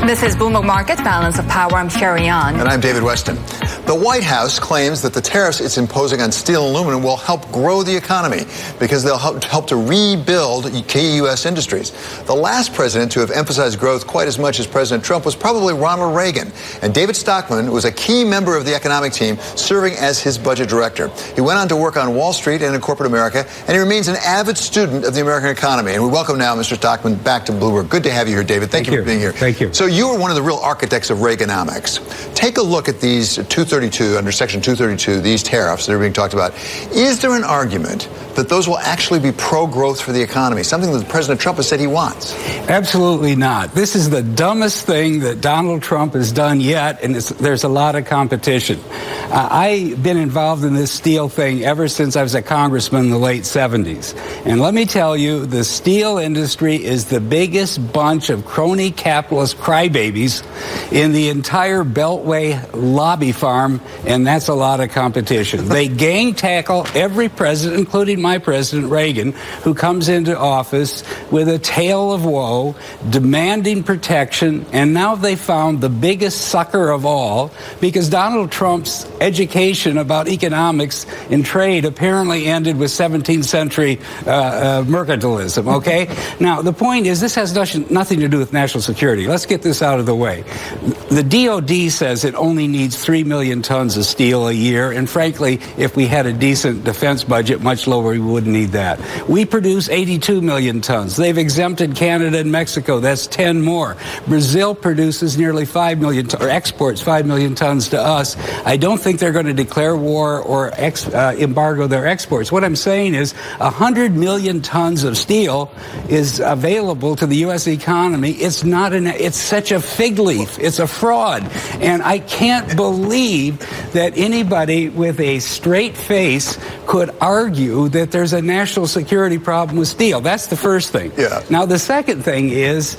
This is Bloomberg Market Balance of Power. I'm Sherry An. And I'm David Weston. The White House claims that the tariffs it's imposing on steel and aluminum will help grow the economy because they'll help to rebuild key U.S. industries. The last president to have emphasized growth quite as much as President Trump was probably Ronald Reagan. And David Stockman was a key member of the economic team, serving as his budget director. He went on to work on Wall Street and in corporate America, and he remains an avid student of the American economy. And we welcome now Mr. Stockman back to Bloomberg. Good to have you here, David. Thank you for being here. Thank you. So you were one of the real architects of Reaganomics. Take a look at these 232, under Section 232, these tariffs that are being talked about. Is there an argument that those will actually be pro-growth for the economy, something that President Trump has said he wants? Absolutely not. This is the dumbest thing that Donald Trump has done yet, and there's a lot of competition. I've been involved in this steel thing ever since I was a congressman in the late 70s. And let me tell you, the steel industry is the biggest bunch of crony capitalist crybabies in the entire Beltway lobby farm, and that's a lot of competition. They gang tackle every president, including my President Reagan, who comes into office with a tale of woe, demanding protection, and now they found the biggest sucker of all, because Donald Trump's education about economics and trade apparently ended with 17th century mercantilism, okay? Now, the point is, this has nothing to do with national security. Let's get this out of the way. The DOD says it only needs 3 million tons of steel a year, and frankly, if we had a decent defense budget, much lower, we wouldn't need that. We produce 82 million tons. They've exempted Canada and Mexico. That's 10 more. Brazil produces nearly 5 million, or exports 5 million tons to us. I don't think they're going to declare war or embargo their exports. What I'm saying is 100 million tons of steel is available to the U.S. economy. It's not it's such a fig leaf. It's a fraud. And I can't believe that anybody with a straight face could argue that there's a national security problem with steel. That's the first thing. Yeah. Now, the second thing is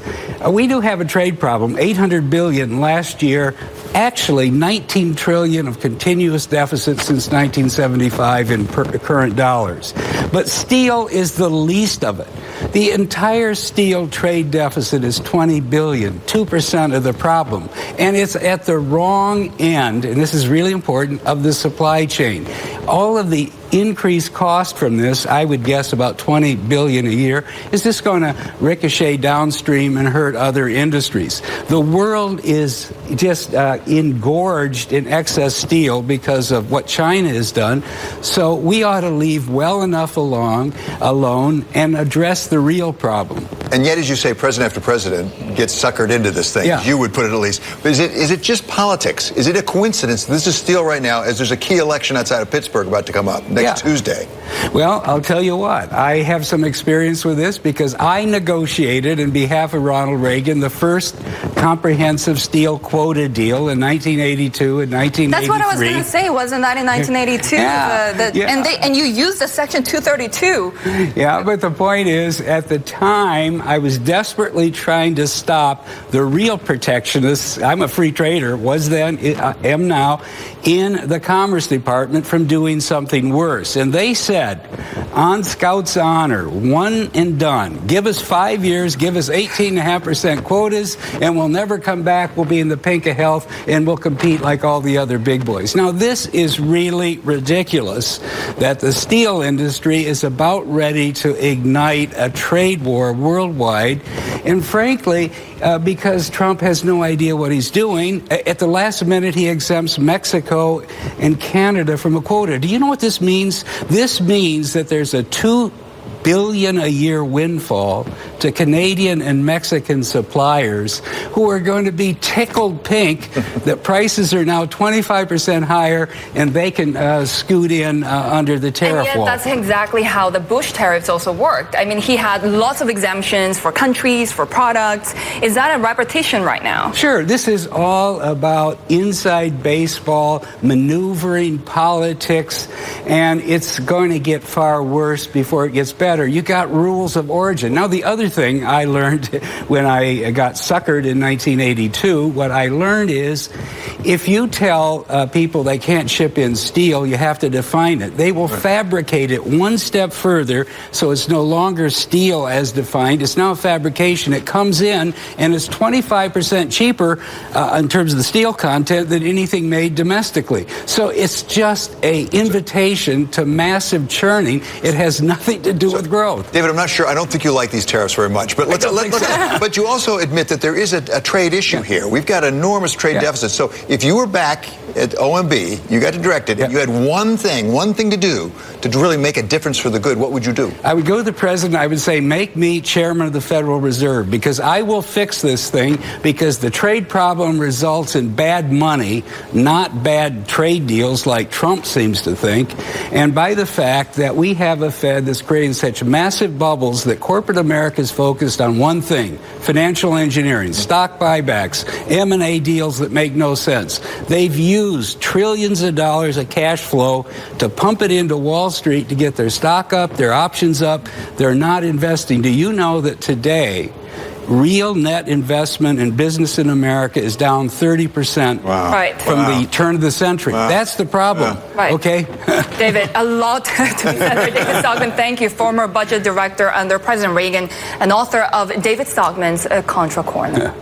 we do have a trade problem. $800 billion last year. Actually, 19 trillion of continuous deficit since 1975 in current dollars. But steel is the least of it. The entire steel trade deficit is 20 billion, 2% of the problem. And it's at the wrong end, and this is really important, of the supply chain. All of the increased cost from this, I would guess about 20 billion a year, is this going to ricochet downstream and hurt other industries? The world is just engorged in excess steel because of what China has done. So we ought to leave well enough alone and address the real problem. And yet, as you say, president after president gets suckered into this thing. Yeah. You would put it at least. But is it just politics? Is it a coincidence this is steel right now as there's a key election outside of Pittsburgh about to come up next Tuesday? Well, I'll tell you what. I have some experience with this because I negotiated in behalf of Ronald Reagan the first comprehensive steel quota deal in 1982 and 1983. That's what I was going to say. Wasn't that in 1982? And you used the Section 232. Yeah, but the point is, at the time, I was desperately trying to stop the real protectionists. I'm a free trader, was then, am now, in the Commerce Department from doing something worse. And they said, on Scout's honor, one and done. Give us 5 years, give us 18.5% quotas, and we'll never come back. We'll be in the pink of health, and we'll compete like all the other big boys. Now, this is really ridiculous that the steel industry is about ready to ignite a trade war worldwide. And frankly, because Trump has no idea what he's doing, at the last minute he exempts Mexico and Canada from a quota. Do you know what this means? This means that there's a $2 billion a year windfall to Canadian and Mexican suppliers who are going to be tickled pink that prices are now 25% higher and they can scoot in under the tariff wall. That's exactly how the Bush tariffs also worked. I mean, he had lots of exemptions for countries, for products. Is that a repetition right now? Sure. This is all about inside baseball, maneuvering, politics, and it's going to get far worse before it gets better. You got rules of origin. Now, the other other thing I learned when I got suckered in 1982, what I learned is if you tell people they can't ship in steel, you have to define it. They will fabricate it one step further, so it's no longer steel as defined. It's now a fabrication. It comes in, and it's 25% cheaper in terms of the steel content than anything made domestically. So it's just an invitation to massive churning. It has nothing to do with growth. David, I'm not sure. I don't think you like these tariffs very much, but but you also admit that there is a trade issue here. We've got enormous trade deficits. So if you were back at OMB, you got to direct it, and you had one thing to do to really make a difference for the good, what would you do? I would go to the president. I would say, make me chairman of the Federal Reserve, because I will fix this thing, because the trade problem results in bad money, not bad trade deals like Trump seems to think, and by the fact that we have a Fed that's creating such massive bubbles that corporate America is focused on one thing: financial engineering, stock buybacks, M&A deals that make no sense. They've used trillions of dollars of cash flow to pump it into Wall Street to get their stock up, their options up. They're not investing. Do you know that today real net investment in business in America is down 30% from the turn of the century? That's the problem. Okay? David, a lot to be said there. David Stockman, thank you. Former budget director under President Reagan and author of David Stockman's Contra Corner.